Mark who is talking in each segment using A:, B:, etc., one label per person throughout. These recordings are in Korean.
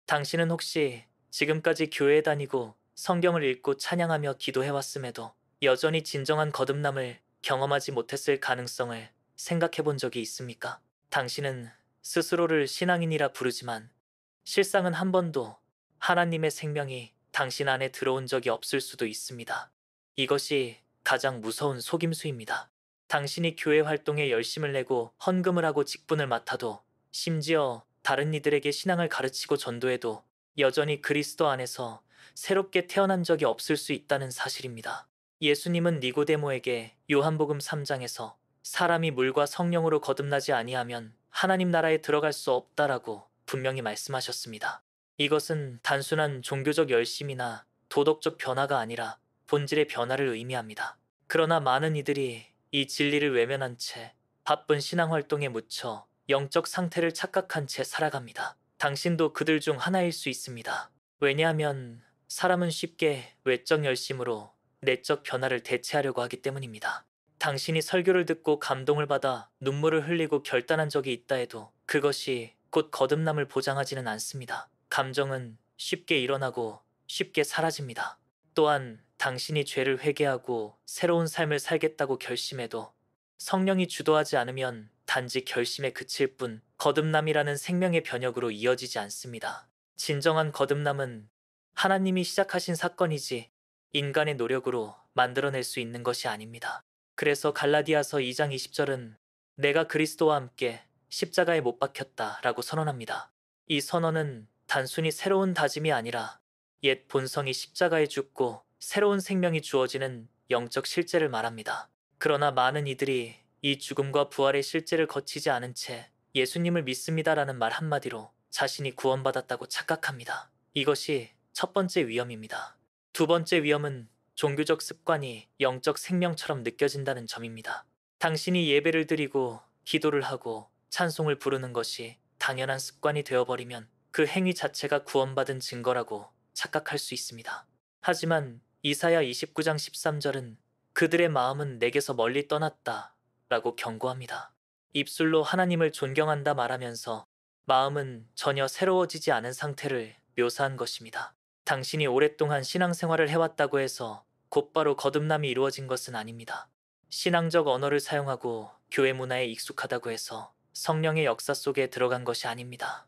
A: 당신은 혹시 지금까지 교회에 다니고 성경을 읽고 찬양하며 기도해왔음에도 여전히 진정한 거듭남을 경험하지 못했을 가능성을 생각해 본 적이 있습니까? 당신은 스스로를 신앙인이라 부르지만 실상은 한 번도 하나님의 생명이 당신 안에 들어온 적이 없을 수도 있습니다. 이것이 가장 무서운 속임수입니다. 당신이 교회 활동에 열심을 내고 헌금을 하고 직분을 맡아도 심지어 다른 이들에게 신앙을 가르치고 전도해도 여전히 그리스도 안에서 새롭게 태어난 적이 없을 수 있다는 사실입니다. 예수님은 니고데모에게 요한복음 3장에서 사람이 물과 성령으로 거듭나지 아니하면 하나님 나라에 들어갈 수 없다라고 분명히 말씀하셨습니다. 이것은 단순한 종교적 열심이나 도덕적 변화가 아니라 본질의 변화를 의미합니다. 그러나 많은 이들이 이 진리를 외면한 채 바쁜 신앙 활동에 묻혀 영적 상태를 착각한 채 살아갑니다. 당신도 그들 중 하나일 수 있습니다. 왜냐하면 사람은 쉽게 외적 열심으로 내적 변화를 대체하려고 하기 때문입니다. 당신이 설교를 듣고 감동을 받아 눈물을 흘리고 결단한 적이 있다 해도 그것이 곧 거듭남을 보장하지는 않습니다. 감정은 쉽게 일어나고 쉽게 사라집니다. 또한 당신이 죄를 회개하고 새로운 삶을 살겠다고 결심해도 성령이 주도하지 않으면 단지 결심에 그칠 뿐 거듭남이라는 생명의 변혁으로 이어지지 않습니다. 진정한 거듭남은 하나님이 시작하신 사건이지 인간의 노력으로 만들어낼 수 있는 것이 아닙니다. 그래서 갈라디아서 2장 20절은 내가 그리스도와 함께 십자가에 못 박혔다 라고 선언합니다. 이 선언은 단순히 새로운 다짐이 아니라 옛 본성이 십자가에 죽고 새로운 생명이 주어지는 영적 실제를 말합니다. 그러나 많은 이들이 이 죽음과 부활의 실제를 거치지 않은 채 예수님을 믿습니다라는 말 한마디로 자신이 구원받았다고 착각합니다. 이것이 첫 번째 위험입니다. 두 번째 위험은 종교적 습관이 영적 생명처럼 느껴진다는 점입니다. 당신이 예배를 드리고 기도를 하고 찬송을 부르는 것이 당연한 습관이 되어버리면 그 행위 자체가 구원받은 증거라고 착각할 수 있습니다. 하지만 이사야 29장 13절은 그들의 마음은 내게서 멀리 떠났다 라고 경고합니다. 입술로 하나님을 존경한다 말하면서 마음은 전혀 새로워지지 않은 상태를 묘사한 것입니다. 당신이 오랫동안 신앙생활을 해왔다고 해서 곧바로 거듭남이 이루어진 것은 아닙니다. 신앙적 언어를 사용하고 교회 문화에 익숙하다고 해서 성령의 역사 속에 들어간 것이 아닙니다.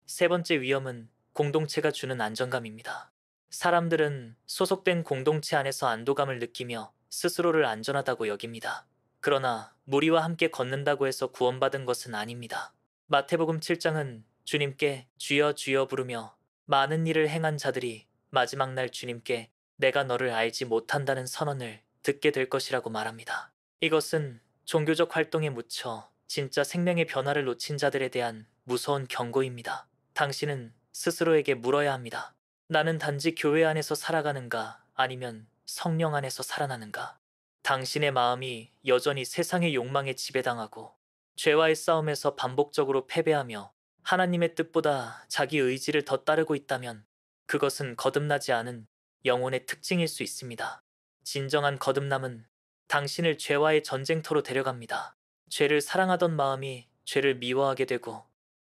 A: 세 번째 위험은 공동체가 주는 안정감입니다. 사람들은 소속된 공동체 안에서 안도감을 느끼며 스스로를 안전하다고 여깁니다. 그러나 무리와 함께 걷는다고 해서 구원받은 것은 아닙니다. 마태복음 7장은 주님께 주여 주여 부르며 많은 일을 행한 자들이 마지막 날 주님께 내가 너를 알지 못한다는 선언을 듣게 될 것이라고 말합니다. 이것은 종교적 활동에 묻혀 진짜 생명의 변화를 놓친 자들에 대한 무서운 경고입니다. 당신은 스스로에게 물어야 합니다. 나는 단지 교회 안에서 살아가는가 아니면 성령 안에서 살아나는가? 당신의 마음이 여전히 세상의 욕망에 지배당하고 죄와의 싸움에서 반복적으로 패배하며 하나님의 뜻보다 자기 의지를 더 따르고 있다면 그것은 거듭나지 않은 영혼의 특징일 수 있습니다. 진정한 거듭남은 당신을 죄와의 전쟁터로 데려갑니다. 죄를 사랑하던 마음이 죄를 미워하게 되고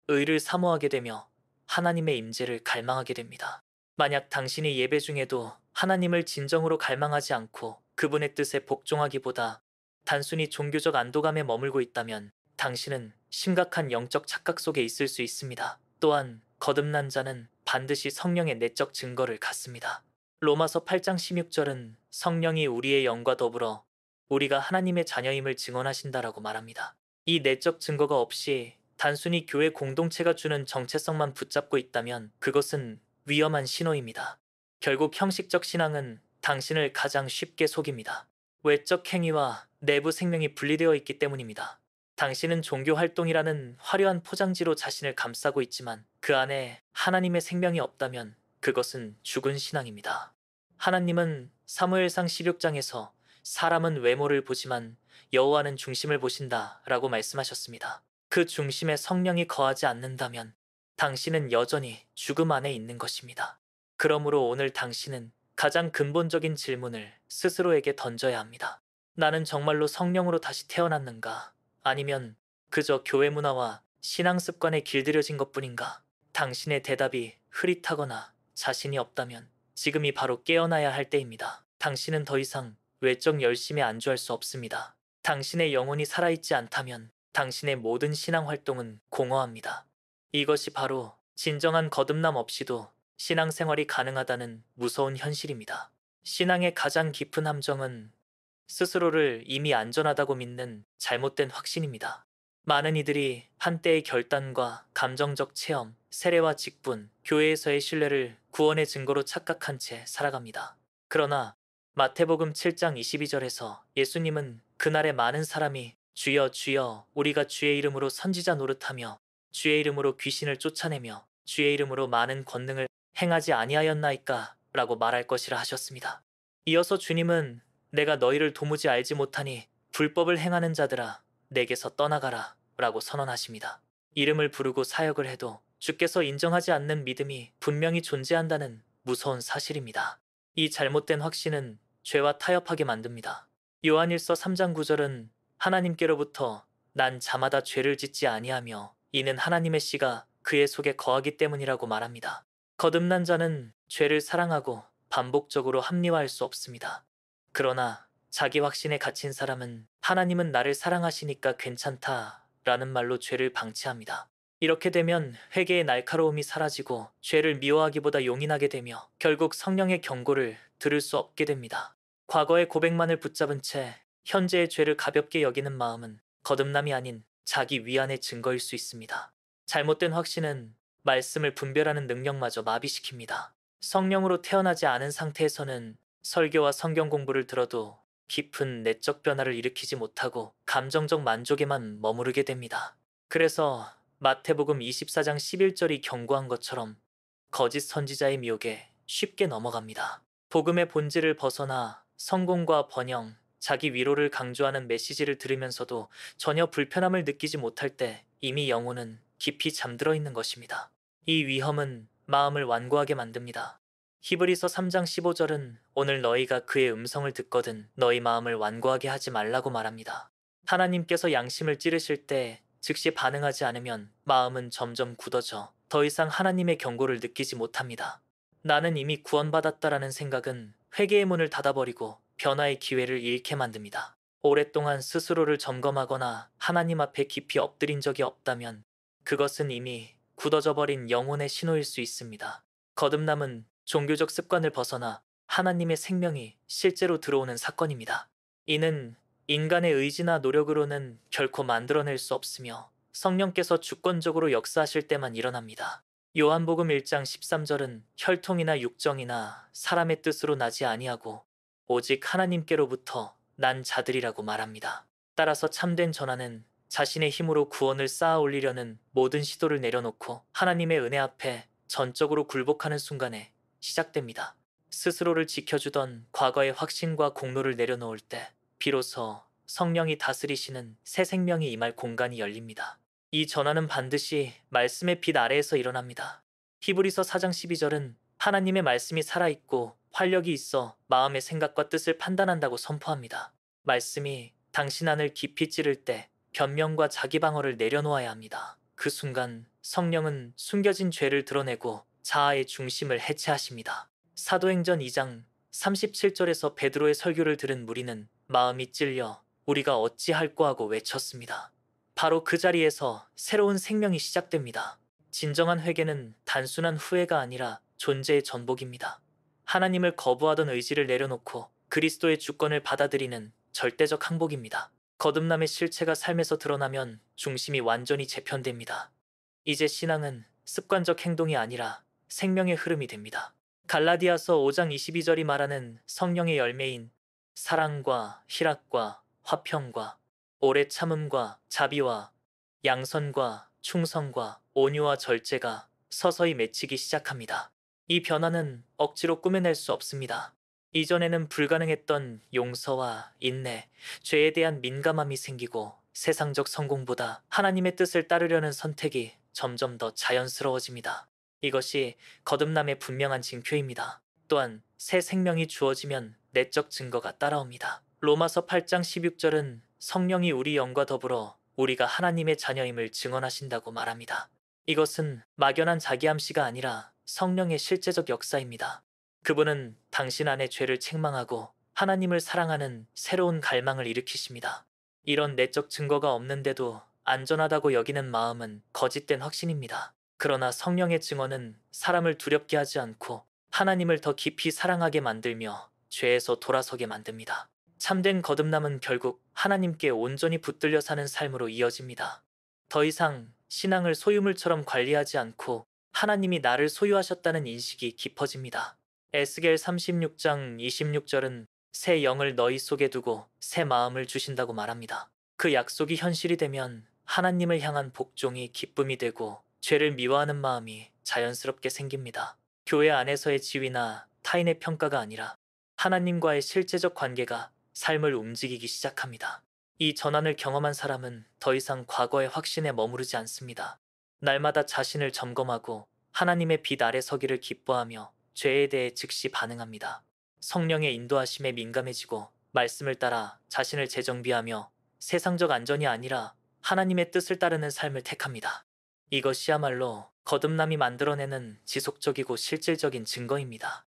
A: 의를 사모하게 되며 하나님의 임재를 갈망하게 됩니다. 만약 당신이 예배 중에도 하나님을 진정으로 갈망하지 않고 그분의 뜻에 복종하기보다 단순히 종교적 안도감에 머물고 있다면 당신은 심각한 영적 착각 속에 있을 수 있습니다. 또한 거듭난 자는 반드시 성령의 내적 증거를 갖습니다. 로마서 8장 16절은 성령이 우리의 영과 더불어 우리가 하나님의 자녀임을 증언하신다라고 말합니다. 이 내적 증거가 없이 단순히 교회 공동체가 주는 정체성만 붙잡고 있다면 그것은 위험한 신호입니다. 결국 형식적 신앙은 당신을 가장 쉽게 속입니다. 외적 행위와 내부 생명이 분리되어 있기 때문입니다. 당신은 종교 활동이라는 화려한 포장지로 자신을 감싸고 있지만 그 안에 하나님의 생명이 없다면 그것은 죽은 신앙입니다. 하나님은 사무엘상 16장에서 사람은 외모를 보지만 여호와는 중심을 보신다 라고 말씀하셨습니다. 그 중심에 성령이 거하지 않는다면 당신은 여전히 죽음 안에 있는 것입니다. 그러므로 오늘 당신은 가장 근본적인 질문을 스스로에게 던져야 합니다. 나는 정말로 성령으로 다시 태어났는가? 아니면 그저 교회 문화와 신앙 습관에 길들여진 것뿐인가? 당신의 대답이 흐릿하거나 자신이 없다면 지금이 바로 깨어나야 할 때입니다. 당신은 더 이상 외적 열심에 안주할 수 없습니다. 당신의 영혼이 살아있지 않다면 당신의 모든 신앙 활동은 공허합니다. 이것이 바로 진정한 거듭남 없이도 신앙생활이 가능하다는 무서운 현실입니다. 신앙의 가장 깊은 함정은 스스로를 이미 안전하다고 믿는 잘못된 확신입니다. 많은 이들이 한때의 결단과 감정적 체험, 세례와 직분, 교회에서의 신뢰를 구원의 증거로 착각한 채 살아갑니다. 그러나 마태복음 7장 22절에서 예수님은 그날에 많은 사람이 주여 주여 우리가 주의 이름으로 선지자 노릇하며 주의 이름으로 귀신을 쫓아내며 주의 이름으로 많은 권능을 행하지 아니하였나이까 라고 말할 것이라 하셨습니다. 이어서 주님은 내가 너희를 도무지 알지 못하니 불법을 행하는 자들아 내게서 떠나가라 라고 선언하십니다. 이름을 부르고 사역을 해도 주께서 인정하지 않는 믿음이 분명히 존재한다는 무서운 사실입니다. 이 잘못된 확신은 죄와 타협하게 만듭니다. 요한일서 3장 9절은 하나님께로부터 난 자마다 죄를 짓지 아니하며 이는 하나님의 씨가 그의 속에 거하기 때문이라고 말합니다. 거듭난 자는 죄를 사랑하고 반복적으로 합리화할 수 없습니다. 그러나 자기 확신에 갇힌 사람은 하나님은 나를 사랑하시니까 괜찮다 라는 말로 죄를 방치합니다. 이렇게 되면 회개의 날카로움이 사라지고 죄를 미워하기보다 용인하게 되며 결국 성령의 경고를 들을 수 없게 됩니다. 과거의 고백만을 붙잡은 채 현재의 죄를 가볍게 여기는 마음은 거듭남이 아닌 자기 위안의 증거일 수 있습니다. 잘못된 확신은 말씀을 분별하는 능력마저 마비시킵니다. 성령으로 태어나지 않은 상태에서는 설교와 성경 공부를 들어도 깊은 내적 변화를 일으키지 못하고 감정적 만족에만 머무르게 됩니다. 그래서 마태복음 24장 11절이 경고한 것처럼 거짓 선지자의 미혹에 쉽게 넘어갑니다. 복음의 본질을 벗어나 성공과 번영, 자기 위로를 강조하는 메시지를 들으면서도 전혀 불편함을 느끼지 못할 때 이미 영혼은 깊이 잠들어 있는 것입니다. 이 위험은 마음을 완고하게 만듭니다. 히브리서 3장 15절은 오늘 너희가 그의 음성을 듣거든 너희 마음을 완고하게 하지 말라고 말합니다. 하나님께서 양심을 찌르실 때 즉시 반응하지 않으면 마음은 점점 굳어져 더 이상 하나님의 경고를 느끼지 못합니다. 나는 이미 구원받았다라는 생각은 회개의 문을 닫아버리고 변화의 기회를 잃게 만듭니다. 오랫동안 스스로를 점검하거나 하나님 앞에 깊이 엎드린 적이 없다면 그것은 이미 굳어져 버린 영혼의 신호일 수 있습니다. 거듭남은 종교적 습관을 벗어나 하나님의 생명이 실제로 들어오는 사건입니다. 이는 인간의 의지나 노력으로는 결코 만들어낼 수 없으며 성령께서 주권적으로 역사하실 때만 일어납니다. 요한복음 1장 13절은 혈통이나 육정이나 사람의 뜻으로 나지 아니하고 오직 하나님께로부터 난 자들이라고 말합니다. 따라서 참된 전환은 자신의 힘으로 구원을 쌓아 올리려는 모든 시도를 내려놓고 하나님의 은혜 앞에 전적으로 굴복하는 순간에 시작됩니다. 스스로를 지켜주던 과거의 확신과 공로를 내려놓을 때 비로소 성령이 다스리시는 새 생명이 임할 공간이 열립니다. 이 전환은 반드시 말씀의 빛 아래에서 일어납니다. 히브리서 4장 12절은 하나님의 말씀이 살아있고 활력이 있어 마음의 생각과 뜻을 판단한다고 선포합니다. 말씀이 당신 안을 깊이 찌를 때 변명과 자기 방어를 내려놓아야 합니다. 그 순간 성령은 숨겨진 죄를 드러내고 자아의 중심을 해체하십니다. 사도행전 2장 37절에서 베드로의 설교를 들은 무리는 마음이 찔려 우리가 어찌할꼬 하고 외쳤습니다. 바로 그 자리에서 새로운 생명이 시작됩니다. 진정한 회개는 단순한 후회가 아니라 존재의 전복입니다. 하나님을 거부하던 의지를 내려놓고 그리스도의 주권을 받아들이는 절대적 항복입니다. 거듭남의 실체가 삶에서 드러나면 중심이 완전히 재편됩니다. 이제 신앙은 습관적 행동이 아니라 생명의 흐름이 됩니다. 갈라디아서 5장 22절이 말하는 성령의 열매인 사랑과 희락과 화평과 오래 참음과 자비와 양선과 충성과 온유와 절제가 서서히 맺히기 시작합니다. 이 변화는 억지로 꾸며낼 수 없습니다. 이전에는 불가능했던 용서와 인내, 죄에 대한 민감함이 생기고 세상적 성공보다 하나님의 뜻을 따르려는 선택이 점점 더 자연스러워집니다. 이것이 거듭남의 분명한 징표입니다. 또한 새 생명이 주어지면 내적 증거가 따라옵니다. 로마서 8장 16절은 성령이 우리 영과 더불어 우리가 하나님의 자녀임을 증언하신다고 말합니다. 이것은 막연한 자기암시가 아니라 성령의 실제적 역사입니다. 그분은 당신 안의 죄를 책망하고 하나님을 사랑하는 새로운 갈망을 일으키십니다. 이런 내적 증거가 없는데도 안전하다고 여기는 마음은 거짓된 확신입니다. 그러나 성령의 증언은 사람을 두렵게 하지 않고 하나님을 더 깊이 사랑하게 만들며 죄에서 돌아서게 만듭니다. 참된 거듭남은 결국 하나님께 온전히 붙들려 사는 삶으로 이어집니다. 더 이상 신앙을 소유물처럼 관리하지 않고 하나님이 나를 소유하셨다는 인식이 깊어집니다. 에스겔 36장 26절은 새 영을 너희 속에 두고 새 마음을 주신다고 말합니다. 그 약속이 현실이 되면 하나님을 향한 복종이 기쁨이 되고 죄를 미워하는 마음이 자연스럽게 생깁니다. 교회 안에서의 지위나 타인의 평가가 아니라 하나님과의 실제적 관계가 삶을 움직이기 시작합니다. 이 전환을 경험한 사람은 더 이상 과거의 확신에 머무르지 않습니다. 날마다 자신을 점검하고 하나님의 빛 아래 서기를 기뻐하며 죄에 대해 즉시 반응합니다. 성령의 인도하심에 민감해지고 말씀을 따라 자신을 재정비하며 세상적 안전이 아니라 하나님의 뜻을 따르는 삶을 택합니다. 이것이야말로 거듭남이 만들어내는 지속적이고 실질적인 증거입니다.